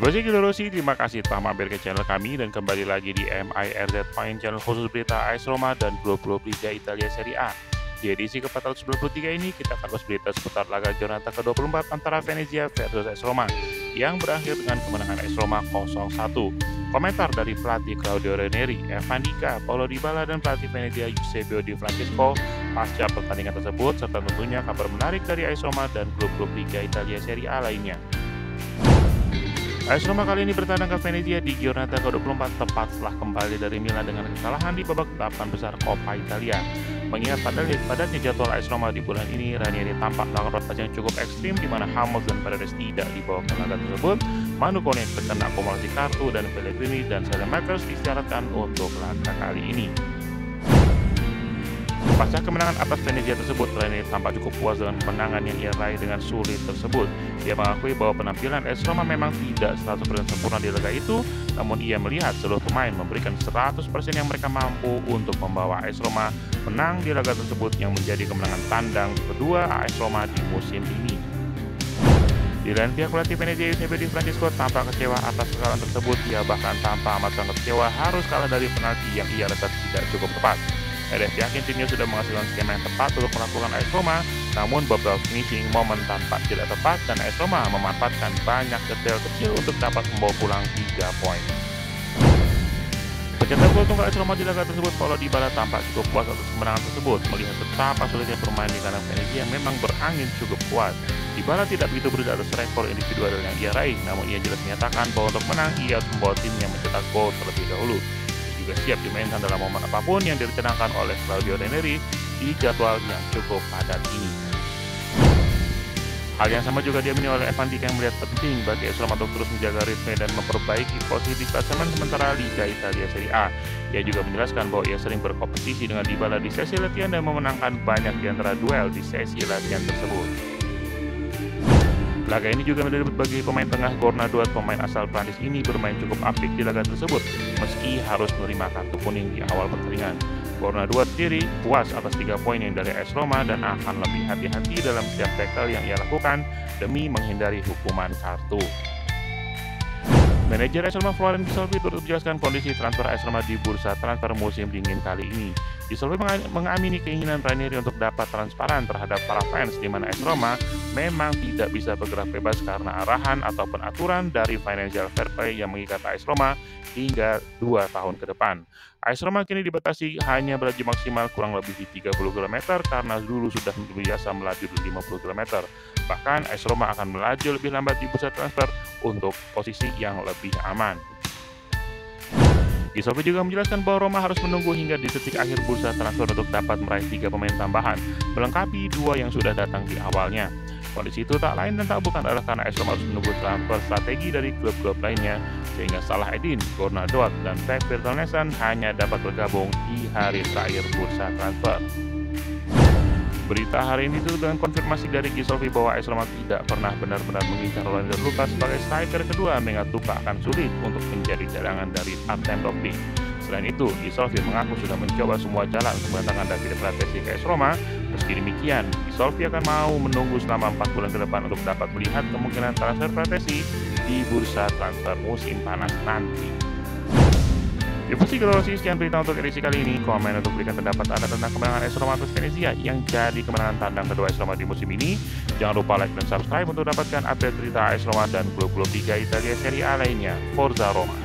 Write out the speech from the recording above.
Tifosi Rossi, terima kasih telah mampir ke channel kami dan kembali lagi di MIRZ Point, channel khusus berita AS Roma dan klub-klub Liga Italia Serie A. Di edisi ke-493 ini kita akan bahas berita seputar laga giornata ke-24 antara Venezia versus AS Roma yang berakhir dengan kemenangan AS Roma 0-1. Komentar dari pelatih Claudio Ranieri, Evan Dika, Paulo Dybala, dan pelatih Venezia Eusebio Di Francesco pasca pertandingan tersebut, serta tentunya kabar menarik dari AS Roma dan klub-klub Liga Italia Serie A lainnya. AS Roma kali ini bertandang ke Venezia di giornata ke-24 tepat setelah kembali dari Milan dengan kesalahan di babak 8 besar Coppa Italia. Mengingat padatnya jadwal AS Roma di bulan ini, Ranieri tampak melakukan rotasi yang cukup ekstrim di mana Hummels dan Paredes tidak dibawa ke laga tersebut. Manu Kone terkena akumulasi kartu dan Pellegrini dan Saelemaekers disyaratkan untuk laga kali ini. Pasca kemenangan atas Venezia tersebut, Ranieri tampak cukup puas dengan kemenangan yang ia raih dengan sulit tersebut. Ia mengakui bahwa penampilan AS Roma memang tidak 100% sempurna di laga itu, namun ia melihat seluruh pemain memberikan 100% yang mereka mampu untuk membawa AS Roma menang di laga tersebut yang menjadi kemenangan tandang kedua AS Roma di musim ini. Di lain pihak, pelatih Venezia Eusebio Di Francesco tampak kecewa atas kekalahan tersebut. Ia bahkan tampak amat sangat kecewa harus kalah dari penalti yang ia rasa tidak cukup tepat. RF yakin timnya sudah menghasilkan skema yang tepat untuk melakukan AS Roma, namun beberapa finishing momen tampak tidak tepat dan AS Roma memanfaatkan banyak detail kecil untuk dapat membawa pulang 3 poin. Pencetak gol tunggal AS Roma di laga tersebut, Paulo Dybala tampak cukup puas atas kemenangan tersebut, melihat betapa sulitnya bermain di kandang Venezia yang memang berangin cukup kuat. Dybala tidak begitu berdiri atas rekor individual yang ia raih, namun ia jelas menyatakan bahwa untuk menang ia harus membawa timnya mencetak gol terlebih dahulu. Juga siap dimainkan dalam momen apapun yang direncanakan oleh Claudio Ranieri di jadwal yang cukup padat ini. Hal yang sama juga diamini oleh Evan Dika yang melihat penting bagi AS Roma untuk terus menjaga ritme dan memperbaiki posisi di klasemen sementara Liga Italia Serie A. Ia juga menjelaskan bahwa ia sering berkompetisi dengan Dybala di sesi latihan dan memenangkan banyak di antara duel di sesi latihan tersebut. Laga ini juga mendapat bagi pemain tengah Gorna-Duat. Pemain asal Prancis ini bermain cukup apik di laga tersebut meski harus menerima kartu kuning di awal pertandingan. Gorna-Duat sendiri puas atas 3 poin yang dari AS Roma dan akan lebih hati-hati dalam setiap tackle yang ia lakukan demi menghindari hukuman kartu. Manajer AS Roma Florin Gisolfi turut menjelaskan kondisi transfer AS Roma di bursa transfer musim dingin kali ini. Gisolfi mengamini keinginan Ranieri untuk dapat transparan terhadap para fans di mana AS Roma memang tidak bisa bergerak bebas karena arahan ataupun aturan dari Financial Fair Play yang mengikat AS Roma hingga 2 tahun ke depan. AS Roma kini dibatasi hanya melaju maksimal kurang lebih di 30 km karena dulu sudah biasa melaju di 50 km. Bahkan AS Roma akan melaju lebih lambat di bursa transfer untuk posisi yang lebih aman. Gisolfi juga menjelaskan bahwa Roma harus menunggu hingga di detik akhir bursa transfer untuk dapat meraih 3 pemain tambahan, melengkapi 2 yang sudah datang di awalnya. Kondisi itu tak lain dan tak bukan adalah karena AS Roma harus menunggu transfer strategi dari klub-klub lainnya, sehingga Salah Eddin, Gorna-Duat, dan Pep Virtanesan hanya dapat bergabung di hari terakhir bursa transfer. Berita hari ini itu dengan konfirmasi dari Gisolfi bahwa AS Roma tidak pernah benar-benar mengincar Leandro Luka sebagai striker kedua, mengingat Luka akan sulit untuk menjadi cadangan dari Artem Dovbyk. Selain itu, Gisolfi mengaku sudah mencoba semua jalan untuk mendatangkan Davide Fratesi ke AS Roma. Meski demikian, Gisolfi akan mau menunggu selama 4 bulan ke depan untuk dapat melihat kemungkinan transfer Fratesi di bursa transfer musim panas nanti. Tifosi Rossi, sekian berita untuk edisi kali ini. Komen untuk berikan pendapat Anda tentang kemenangan AS Roma atas Venezia yang jadi kemenangan tandang kedua AS Roma di musim ini. Jangan lupa like dan subscribe untuk dapatkan update berita AS Roma dan klub-klub Liga Italia Serie A lainnya. Forza Roma!